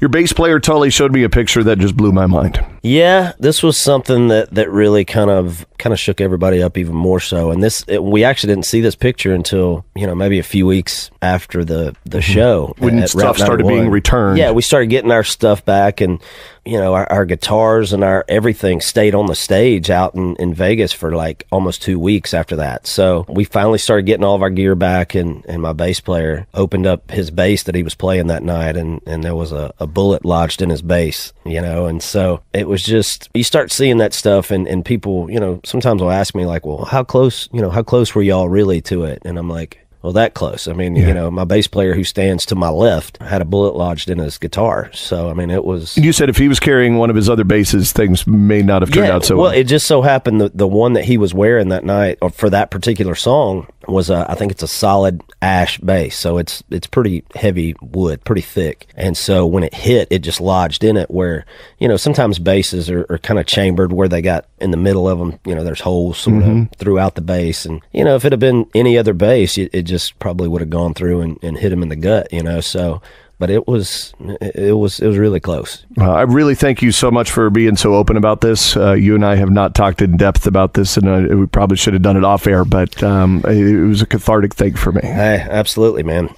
Your bass player totally showed me a picture that just blew my mind. Yeah, this was something that really kind of shook everybody up even more so. And we actually didn't see this picture until, maybe a few weeks after the show. When stuff started being returned. Yeah, we started getting our stuff back, and our guitars and our everything stayed on the stage out in Vegas for like almost 2 weeks after that. So we finally started getting all of our gear back, and my bass player opened up his bass that he was playing that night, and there was a bullet lodged in his bass, and so it was just, you start seeing that stuff, and people, sometimes will ask me like, well, how close were y'all really to it? And I'm like, well, that close. I mean, my bass player who stands to my left had a bullet lodged in his guitar. So, I mean, it was... You said if he was carrying one of his other basses, things may not have turned out so well. Well, it just so happened that the one that he was wearing that night, or for that particular song, was I think it's a solid ash bass. So it's pretty heavy wood, pretty thick. And so when it hit, it just lodged in it where, sometimes basses are kind of chambered where they got in the middle of them, there's holes sort of throughout the bass. And, if it had been any other bass, it just probably would have gone through and hit him in the gut, so... But it was really close. I really thank you so much for being so open about this. You and I have not talked in depth about this, and we probably should have done it off air, but it was a cathartic thing for me. Hey, absolutely, man.